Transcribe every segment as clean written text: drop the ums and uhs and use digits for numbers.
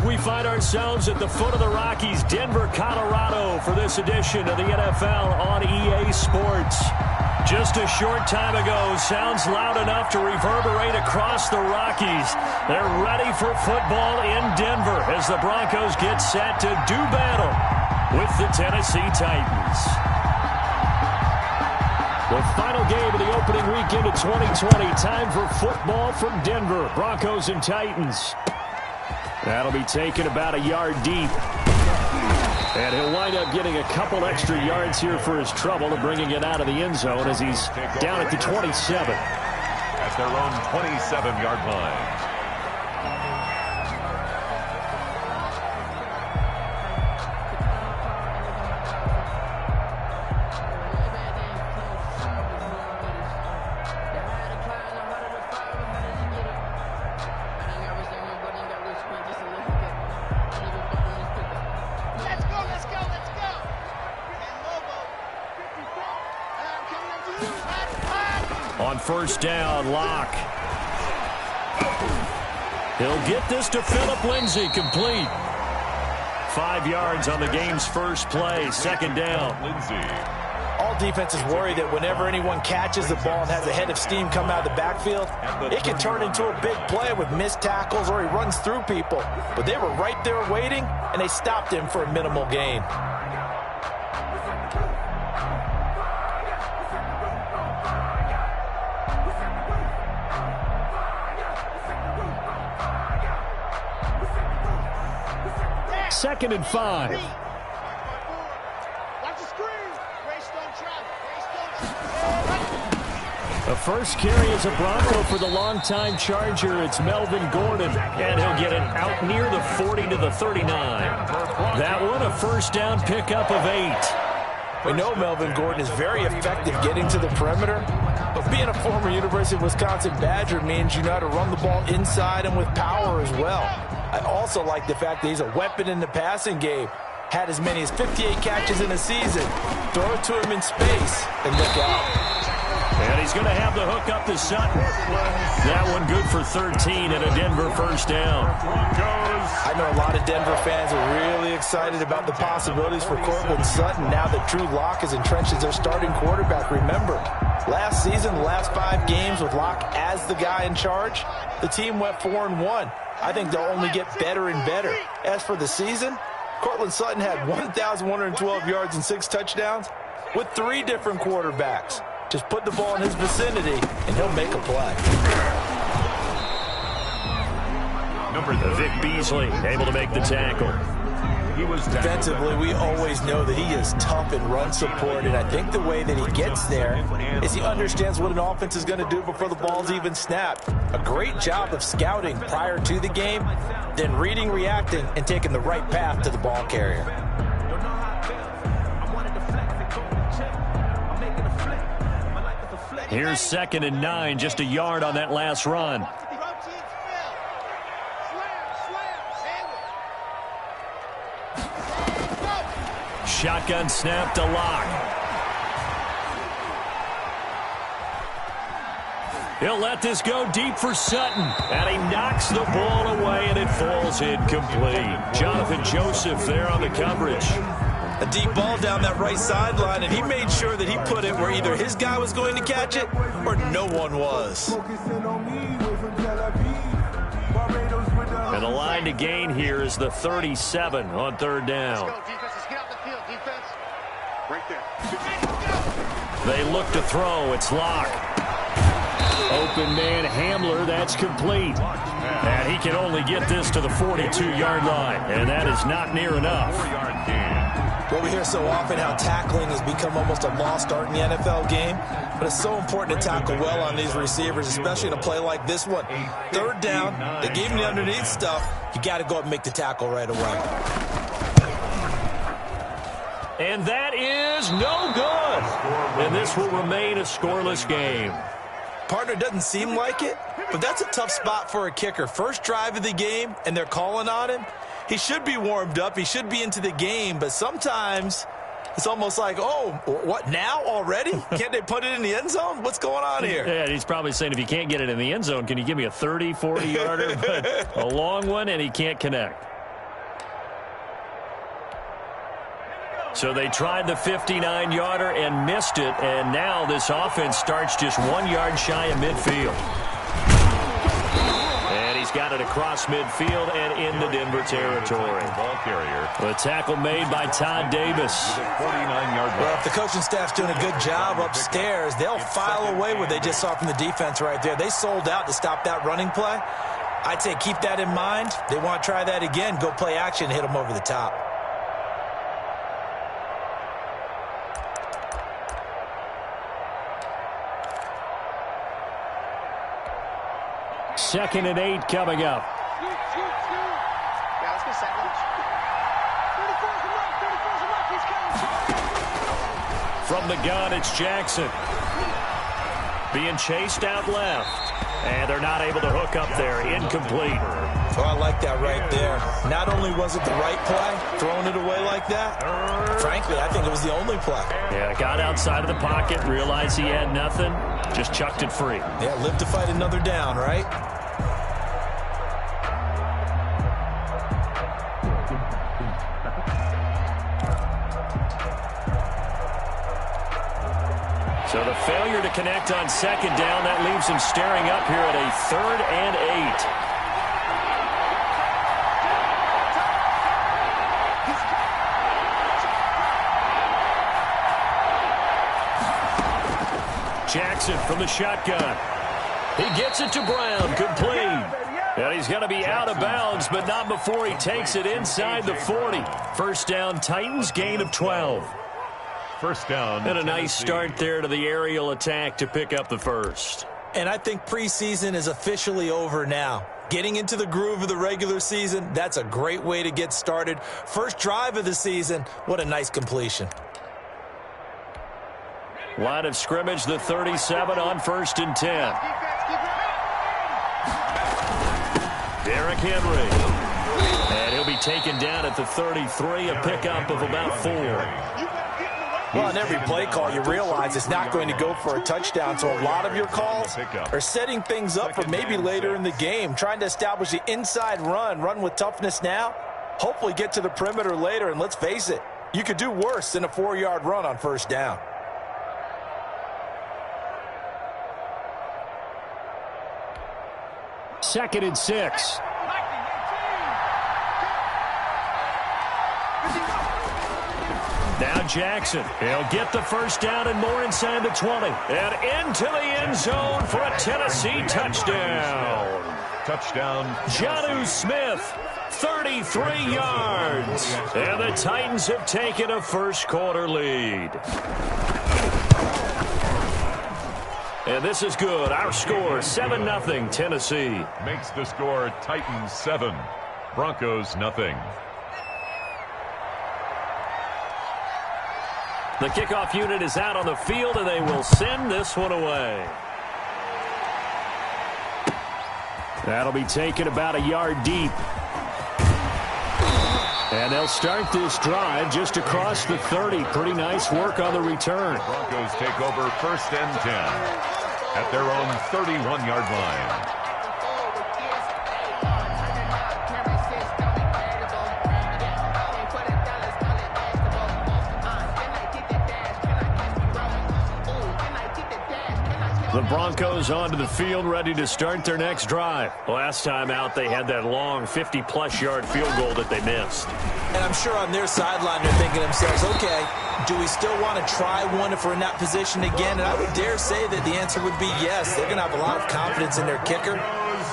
we find ourselves at the foot of the Rockies, Denver, Colorado, for this edition of the NFL on EA Sports. Just a short time ago, sounds loud enough to reverberate across the Rockies. They're ready for football in Denver as the Broncos get set to do battle with the Tennessee Titans. The final game of the opening weekend of 2020. Time for football from Denver. Broncos and Titans. That'll be taken about a yard deep. And he'll wind up getting a couple extra yards here for his trouble and bringing it out of the end zone as he's down at the 27. At their own 27-yard line. On first down, Locke. He'll get this to Phillip Lindsay, complete. 5 yards on the game's first play, second down. All defenses worry that whenever anyone catches the ball and has a head of steam come out of the backfield, it can turn into a big play with missed tackles or he runs through people. But they were right there waiting, and they stopped him for a minimal gain. Second and 5. The first carry is a Bronco for the longtime Charger. It's Melvin Gordon, and he'll get it out near the 40 to the 39. That one, a first down pickup of 8. We know Melvin Gordon is very effective getting to the perimeter, but being a former University of Wisconsin Badger means you know how to run the ball inside and with power as well. I also like the fact that he's a weapon in the passing game. Had as many as 58 catches in a season. Throw it to him in space and look out. And he's going to have the hook up to Sutton. That one good for 13 and a Denver first down. I know a lot of Denver fans are really excited about the possibilities for Cortland Sutton now that Drew Lock is entrenched as their starting quarterback. Remember, last season, the last 5 games with Lock as the guy in charge, the team went 4-1. I think they'll only get better and better. As for the season, Cortland Sutton had 1,112 yards and 6 touchdowns with 3 different quarterbacks. Just put the ball in his vicinity, and he'll make a play. Vic Beasley able to make the tackle. Defensively, we always know that he is tough in run support, and I think the way that he gets there is he understands what an offense is going to do before the ball's even snapped. A great job of scouting prior to the game, then reading, reacting, and taking the right path to the ball carrier. Here's 2nd and 9, just a yard on that last run. Shotgun snap to Locke. He'll let this go deep for Sutton. And he knocks the ball away, and it falls incomplete. Jonathan Joseph there on the coverage. A deep ball down that right sideline, and he made sure that he put it where either his guy was going to catch it or no one was. And the line to gain here is the 37 on 3rd down. They look to throw. It's Locke. Open man Hamler. That's complete. And he can only get this to the 42-yard line. And that is not near enough. Well, we hear so often how tackling has become almost a lost art in the NFL game. But it's so important to tackle well on these receivers, especially in a play like this one. 3rd down. They gave him the underneath stuff. You got to go up and make the tackle right away. And that is no good. And this will remain a scoreless game. Partner, doesn't seem like it, but that's a tough spot for a kicker. First drive of the game, and they're calling on him. He should be warmed up. He should be into the game, but sometimes it's almost like, oh, what, now already? Can't they put it in the end zone? What's going on here? Yeah, he's probably saying if you can't get it in the end zone, can you give me a 30, 40-yarder? But a long one, and he can't connect. So they tried the 59-yarder and missed it, and now this offense starts just 1 yard shy of midfield. And he's got it across midfield and into Denver territory. Ball carrier. The tackle made by Todd Davis. 49-yard line. Well, if the coaching staff's doing a good job upstairs, they'll file away what they just saw from the defense right there. They sold out to stop that running play. I'd say keep that in mind. They want to try that again. Go play action, hit them over the top. Second and 8 coming up. From the gun, it's Jackson. Being chased out left. And they're not able to hook up there. Incomplete. Oh, I like that right there. Not only was it the right play, throwing it away like that, frankly, I think it was the only play. Yeah, got outside of the pocket, realized he had nothing, just chucked it free. Yeah, live to fight another down, right? So the failure to connect on second down, that leaves him staring up here at a 3rd and 8. Jackson from the shotgun. He gets it to Brown, complete. And he's going to be out of bounds, but not before he takes it inside the 40. First down, Titans, gain of 12. First down. And a nice start there to the aerial attack to pick up the first. And I think preseason is officially over now. Getting into the groove of the regular season, that's a great way to get started. First drive of the season, what a nice completion. Line of scrimmage, the 37 on 1st and 10. Derrick Henry. And he'll be taken down at the 33, a pickup of about 4. Well, on every play call, you realize it's not going to go for a touchdown, so a lot of your calls are setting things up for maybe later in the game, trying to establish the inside run with toughness now, hopefully get to the perimeter later, and let's face it, you could do worse than a 4-yard run on first down. Second and 6. Now Jackson. He'll get the first down and more inside the 20. And into the end zone for a Tennessee touchdown. Touchdown. Jonnu Smith, 33 yards. And the Titans have taken a first-quarter lead. And this is good. Our score, 7-0 Tennessee. Makes the score Titans 7, Broncos nothing. The kickoff unit is out on the field, and they will send this one away. That'll be taken about a yard deep. And they'll start this drive just across the 30. Pretty nice work on the return. Broncos take over 1st and 10 at their own 31-yard line. The Broncos onto the field, ready to start their next drive. Last time out, they had that long 50-plus yard field goal that they missed. And I'm sure on their sideline, they're thinking to themselves, okay, do we still want to try one if we're in that position again? And I would dare say that the answer would be yes. They're going to have a lot of confidence in their kicker.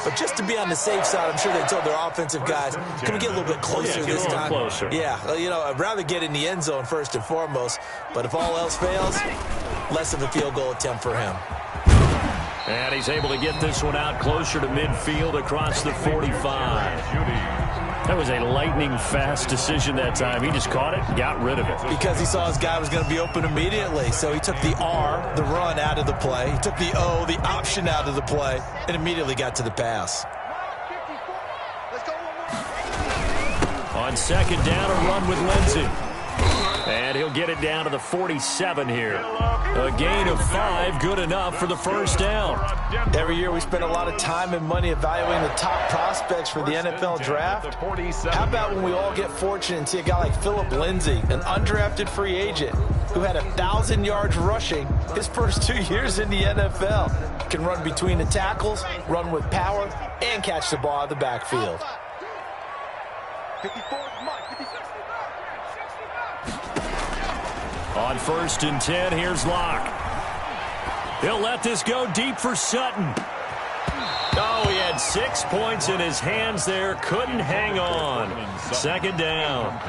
But just to be on the safe side, I'm sure they told their offensive guys, can we get a little bit closer this time? Closer. Yeah, you know, I'd rather get in the end zone first and foremost. But if all else fails, less of a field goal attempt for him. And he's able to get this one out closer to midfield across the 45. That was a lightning-fast decision that time. He just caught it, got rid of it. Because he saw his guy was going to be open immediately. So he took the R, the run, out of the play. He took the O, the option, out of the play, and immediately got to the pass. On second down, a run with Lindsey. And he'll get it down to the 47 here. A gain of 5, good enough for the first down. Every year we spend a lot of time and money evaluating the top prospects for the NFL draft. How about when we all get fortunate and see a guy like Phillip Lindsay, an undrafted free agent who had 1,000 yards rushing his first 2 years in the NFL. Can run between the tackles, run with power, and catch the ball out of the backfield. On 1st and 10, here's Locke. He'll let this go deep for Sutton. Oh, he had 6 points in his hands there. Couldn't hang on. 2nd down.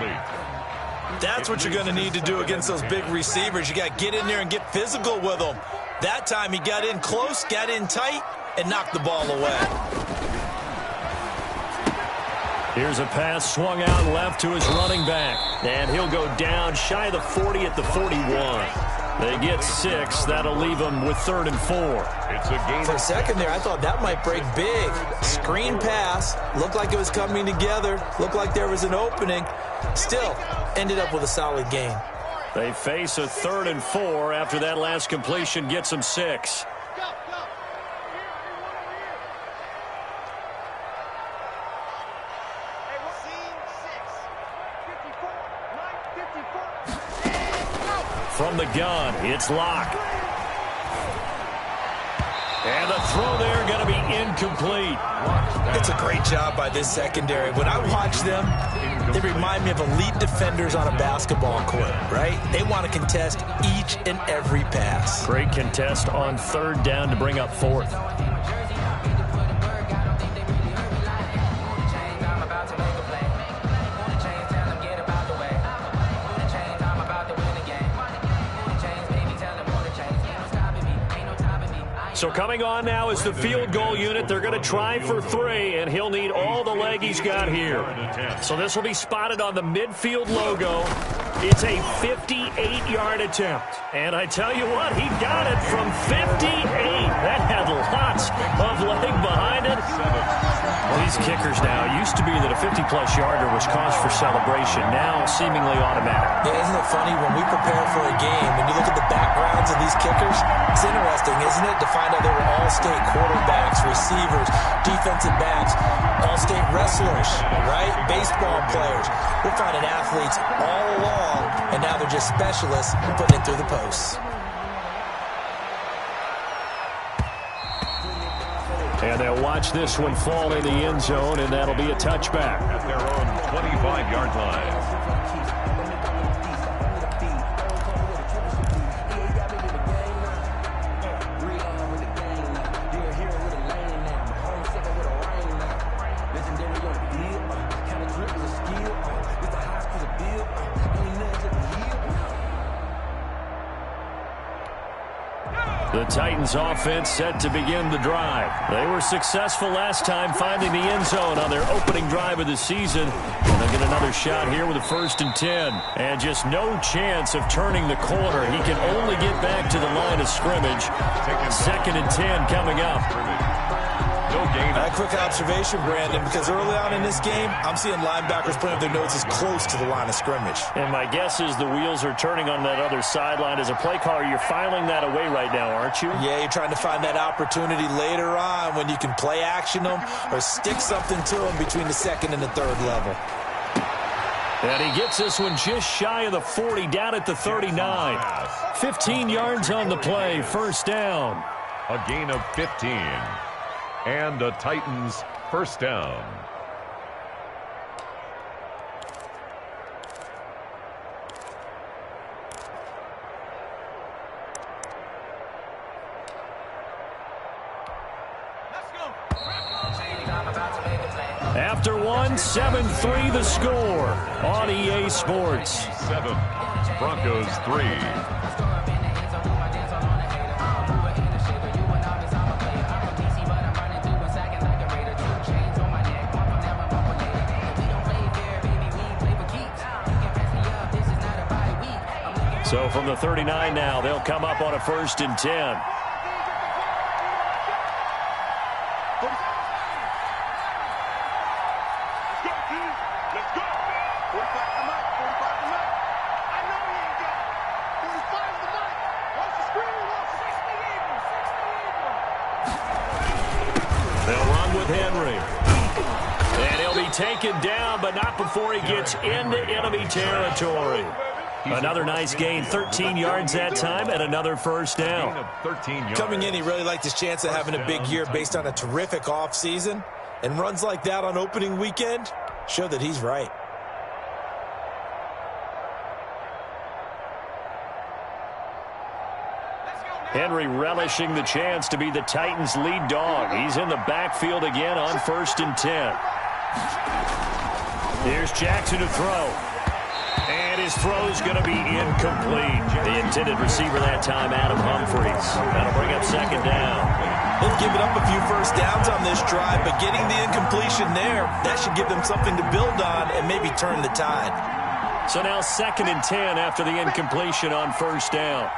That's what you're going to need to do against those big receivers. You got to get in there and get physical with them. That time he got in close, got in tight, and knocked the ball away. Here's a pass swung out left to his running back. And he'll go down shy of the 40 at the 41. They get 6. That'll leave them with 3rd and 4. It's a gain. For a second there, I thought that might break big. Screen pass. Looked like it was coming together. Looked like there was an opening. Still, ended up with a solid gain. They face a 3rd and 4 after that last completion gets them 6. From the gun, it's Locke. And the throw there going to be incomplete. It's a great job by this secondary. When I watch them, they remind me of elite defenders on a basketball court, right? They want to contest each and every pass. Great contest on 3rd down to bring up 4th. So coming on now is the field goal unit. They're going to try for 3, and he'll need all the leg he's got here. So this will be spotted on the midfield logo. It's a 58-yard attempt. And I tell you what, he got it from 58. That had lots of leg behind it. Well, these kickers now, it used to be that a 50-plus yarder was cause for celebration. Now seemingly automatic. Yeah, isn't it funny when we prepare for a game, when you look at the backgrounds of these kickers, it's interesting, isn't it, to find out they were all-state quarterbacks, receivers, defensive backs, all-state wrestlers, right? Baseball players. We're finding athletes all along, and now they're just specialists putting it through the posts. And they'll watch this one fall in the end zone, and that'll be a touchback. At their own 25-yard line. The Titans offense set to begin the drive. They were successful last time finding the end zone on their opening drive of the season. And they'll get another shot here with a 1st and 10. And just no chance of turning the corner. He can only get back to the line of scrimmage. 2nd and 10 coming up. No gain. A quick observation, Brandon, because early on in this game, I'm seeing linebackers putting up their noses close to the line of scrimmage. And my guess is the wheels are turning on that other sideline. As a play caller, you're filing that away right now, aren't you? Yeah, you're trying to find that opportunity later on when you can play action them or stick something to them between the 2nd and the 3rd level. And he gets this one just shy of the 40, down at the 39. 15 yards on the play, 1st down. A gain of 15. And the Titans' 1st down. After one, 7-3 the score on EA Sports. 7, Broncos 3. So from the 39 now, they'll come up on a 1st and 10. They'll run with Henry. And he'll be taken down, but not before he gets into enemy territory. Another nice gain, 13 yards that time, and another first down. Coming in, he really liked his chance of having a big year based on a terrific offseason. And runs like that on opening weekend show that he's right. Henry relishing the chance to be the Titans' lead dog. He's in the backfield again on 1st and 10. Here's Jackson to throw. And his throw's going to be incomplete. The intended receiver that time, Adam Humphries. That'll bring up 2nd down. They've given up a few first downs on this drive, but getting the incompletion there, that should give them something to build on and maybe turn the tide. So now 2nd and 10 after the incompletion on 1st down.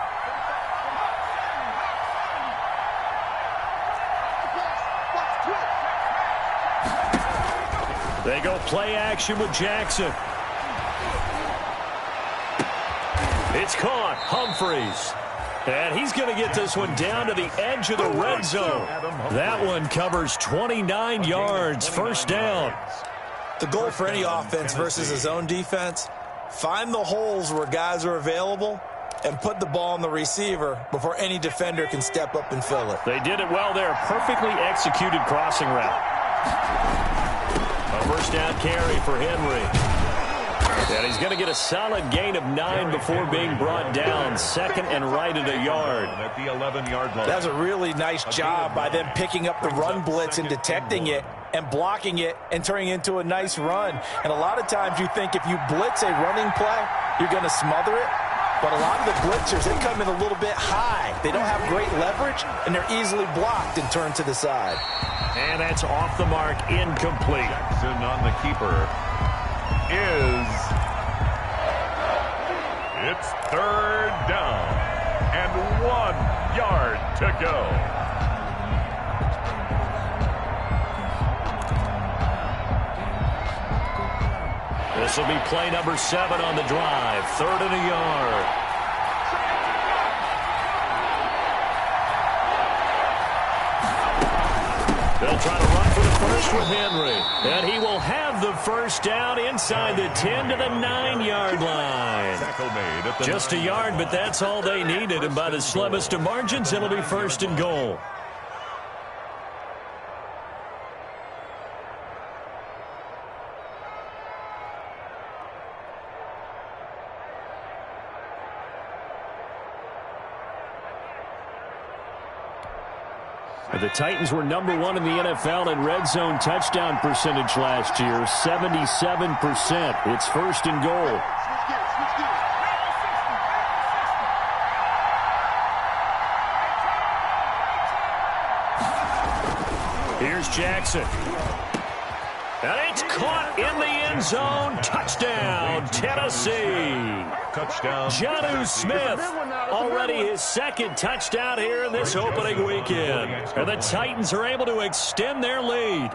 They go play action with Jackson. It's caught. Humphries. And he's going to get this one down to the edge of the red zone. That one covers 29 yards. 1st down. The goal for any offense versus his own defense, find the holes where guys are available and put the ball on the receiver before any defender can step up and fill it. They did it well there. Perfectly executed crossing route. A 1st down carry for Henry. And he's going to get a solid gain of 9 before being brought down. 2nd and right at a yard. At the 11-yard line. That's a really nice job by them picking up the run blitz and detecting it and blocking it and turning it into a nice run. And a lot of times you think if you blitz a running play, you're going to smother it. But a lot of the blitzers, they come in a little bit high. They don't have great leverage, and they're easily blocked and turned to the side. And that's off the mark, incomplete. Jackson on the keeper is... It's 3rd down and 1 yard to go. This will be play number 7 on the drive. 3rd and a yard. They'll try to run for the first with Henry. And he will have the 1st down inside the 10 to the 9-yard line. Just a yard, but that's all they needed. And by the slimmest of margins, it'll be 1st and goal. The Titans were number 1 in the NFL in red zone touchdown percentage last year, 77%. It's 1st and goal. Here's Jackson. And it's caught in the end zone. Touchdown, Tennessee. Touchdown. Jonnu Smith, already his 2nd touchdown here in this opening weekend. And the Titans are able to extend their lead.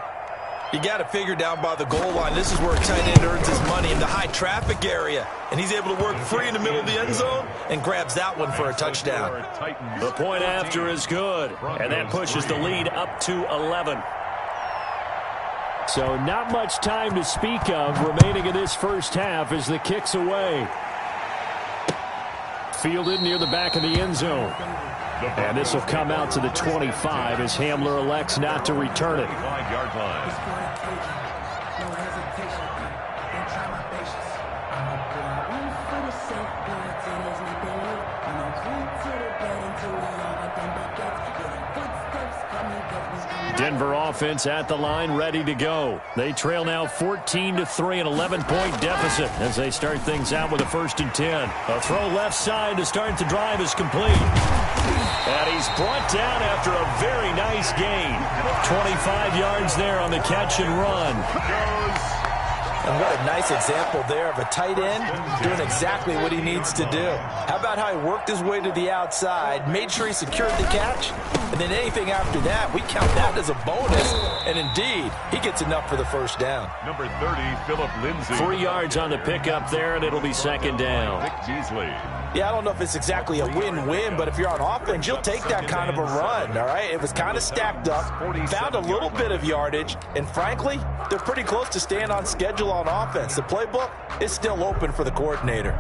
You got to figure down by the goal line. This is where a tight end earns his money, in the high traffic area. And he's able to work free in the middle of the end zone and grabs that one for a touchdown. The point after is good. And that pushes the lead up to 11. So not much time to speak of remaining in this first half as the kick's away. Fielded near the back of the end zone. And this will come out to the 25 as Hamler elects not to return it. 5-yard line. Denver offense at the line, ready to go. They trail now 14-3, an 11-point deficit as they start things out with a 1st and 10. A throw left side to start the drive is complete. And he's brought down after a very nice gain. 25 yards there on the catch and run. And what a nice example there of a tight end doing exactly what he needs to do. How about how he worked his way to the outside, made sure he secured the catch, and then anything after that, we count that as a bonus. And indeed, he gets enough for the 1st down. Number 30, Philip Lindsay. 3 yards on the pickup there, and it'll be 2nd down. Vic Beasley. Yeah, I don't know if it's exactly a win-win, but if you're on offense, you'll take that kind of a run, all right? It was kind of stacked up, found a little bit of yardage, and frankly, they're pretty close to staying on schedule on offense. The playbook is still open for the coordinator.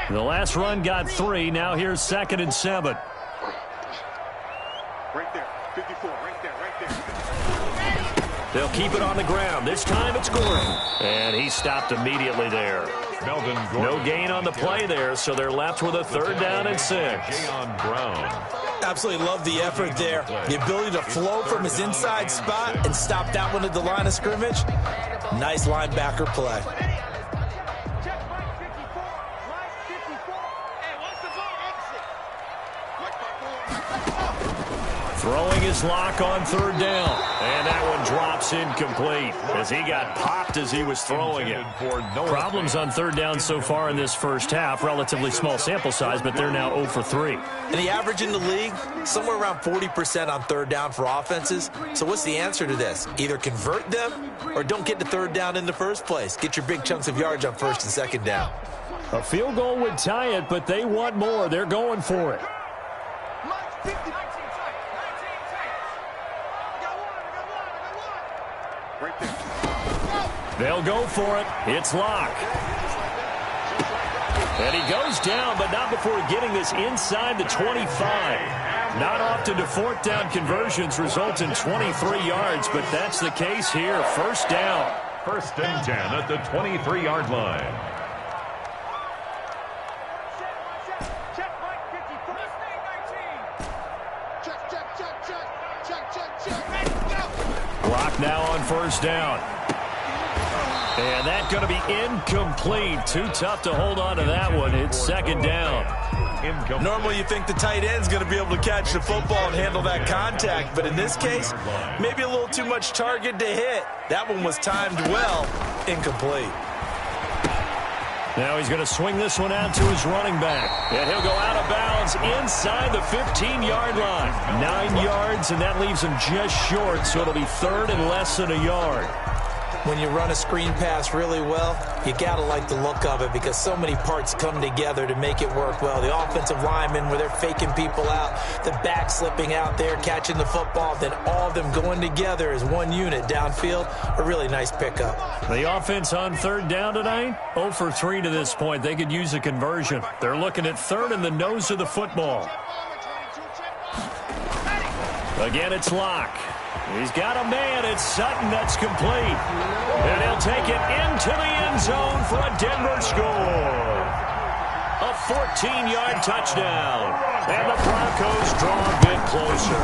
The last run got 3. Now here's 2nd and 7. Right there, 54, right there. They'll keep it on the ground. This time it's Gordon. And he stopped immediately there. No gain on the play there, so they're left with a 3rd down and 6. Absolutely love the effort there. The ability to flow from his inside spot and stop that one at the line of scrimmage. Nice linebacker play. Throwing his lock on 3rd down. And that one drops incomplete as he got popped as he was throwing it. Problems on 3rd down so far in this first half. Relatively small sample size, but they're now 0 for 3. And the average in the league, somewhere around 40% on 3rd down for offenses. So what's the answer to this? Either convert them or don't get to 3rd down in the first place. Get your big chunks of yards on 1st and 2nd down. A field goal would tie it, but they want more. They're going for it. They'll go for it. It's Locke. And he goes down, but not before getting this inside the 25. Not often do 4th down conversions result in 23 yards, but that's the case here. 1st down. 1st and 10 at the 23-yard line. Clock now on 1st down. And that's going to be incomplete. Too tough to hold on to that one. It's 2nd down. Normally you think the tight end's going to be able to catch the football and handle that contact, but in this case, maybe a little too much target to hit. That one was timed well. Incomplete. Now he's going to swing this one out to his running back. And he'll go out of bounds inside the 15-yard line. 9 yards, and that leaves him just short, so it'll be 3rd and less than a yard. When you run a screen pass really well, you got to like the look of it because so many parts come together to make it work well. The offensive linemen, where they're faking people out, the back slipping out there, catching the football, then all of them going together as one unit downfield. A really nice pickup. The offense on 3rd down tonight, 0 for 3 to this point. They could use a conversion. They're looking at 3rd and the nose of the football. Again, it's Locke. He's got a man. It's Sutton. That's complete. And he'll take it into the end zone for a Denver score. A 14-yard touchdown. And the Broncos draw a bit closer.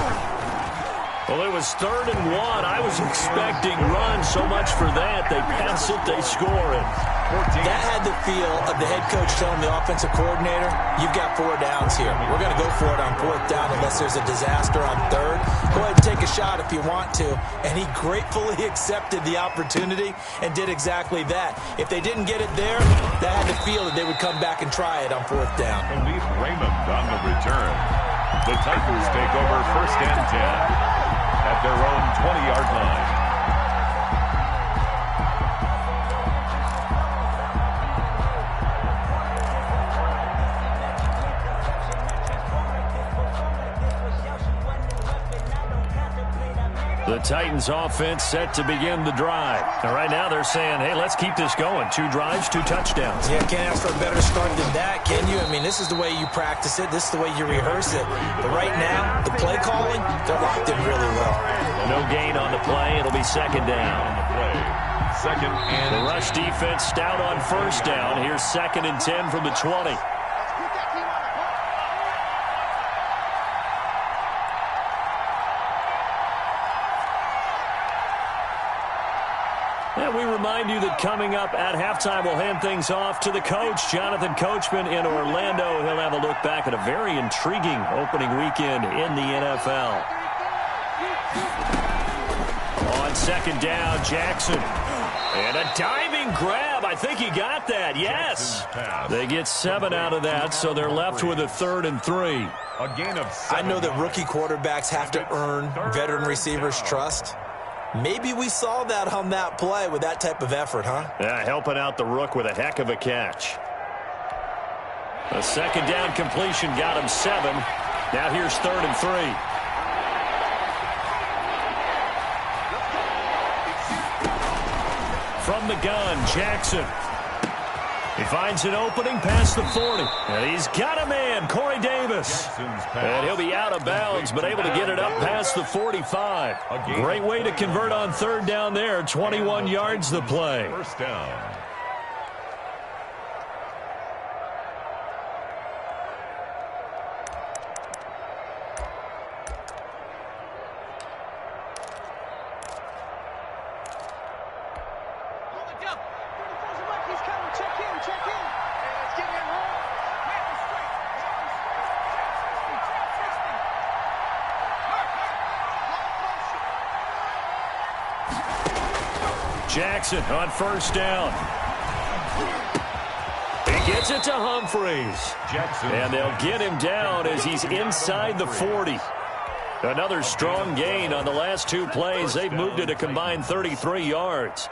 Well, it was 3rd and 1. I was expecting run so much for that. They pass it, they score it. That had the feel of the head coach telling the offensive coordinator, you've got 4 downs here. We're going to go for it on 4th down unless there's a disaster on 3rd. Go ahead and take a shot if you want to. And he gratefully accepted the opportunity and did exactly that. If they didn't get it there, that had the feel that they would come back and try it on 4th down. Khalif Raymond on the return. The Titans take over 1st and 10 at their own 20-yard line. The Titans offense set to begin the drive. And right now they're saying, hey, let's keep this going. 2 drives, 2 touchdowns. Yeah, can't ask for a better start than that, can you? I mean, this is the way you practice it. This is the way you rehearse it. But right now, the play calling, they're locked in really well. No gain on the play. It'll be 2nd down. 2nd and the rush defense stout on 1st down. Here's 2nd and 10 from the 20. And we remind you that coming up at halftime, we'll hand things off to the coach, Jonathan Coachman in Orlando. He'll have a look back at a very intriguing opening weekend in the NFL. On 2nd down, Jackson. And a diving grab. I think he got that. Yes. They get 7 out of that, so they're left with a 3rd and 3. a gain of 7. I know that rookie quarterbacks have to earn veteran receivers' trust. Maybe we saw that on that play with that type of effort, huh? Yeah, helping out the rook with a heck of a catch. A second down completion got him 7. Now here's 3rd and 3. From the gun, Jackson. He finds an opening past the 40. And he's got a man, Corey Davis. And he'll be out of bounds, but able to get it up past the 45. Great way to convert on 3rd down there. 21 yards the play. First down. Jackson on 1st down. He gets it to Humphreys. Jackson. And they'll get him down as he's inside the 40. Another strong gain on the last 2 plays. They've moved it a combined 33 yards.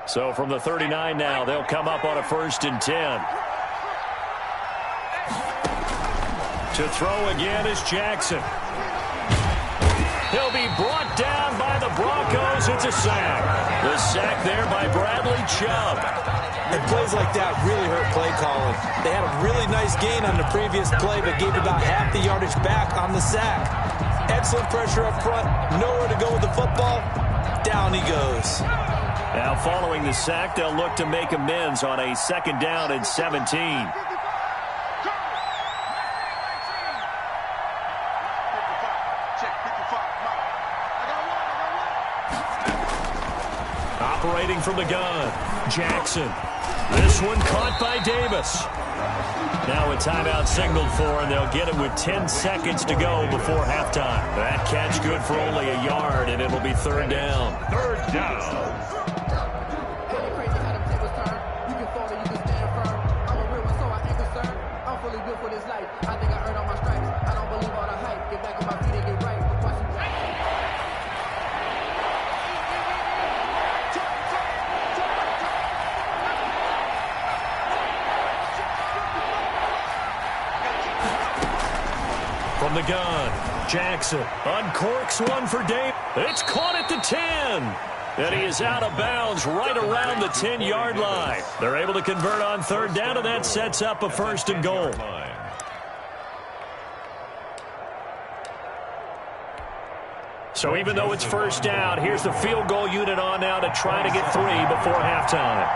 So from the 39 now, they'll come up on a 1st and 10. To throw again is Jackson. He'll be brought down by the Broncos. It's a sack. The sack there by Bradley Chubb. And plays like that really hurt play calling. They had a really nice gain on the previous play, but gave about half the yardage back on the sack. Excellent pressure up front. Nowhere to go with the football. Down he goes. Now following the sack, they'll look to make amends on a 2nd down and 17. Operating from the gun, Jackson. This one caught by Davis. Now a timeout signaled for, and they'll get it with 10 seconds to go before halftime. That catch good for only a yard, and it'll be 3rd down. 3rd down. From the gun, Jackson uncorks one for Dave. It's caught at the 10. And he is out of bounds right around the 10-yard line. They're able to convert on 3rd down, and that sets up a 1st and goal. So even though it's 1st down, here's the field goal unit on now to try to get 3 before halftime.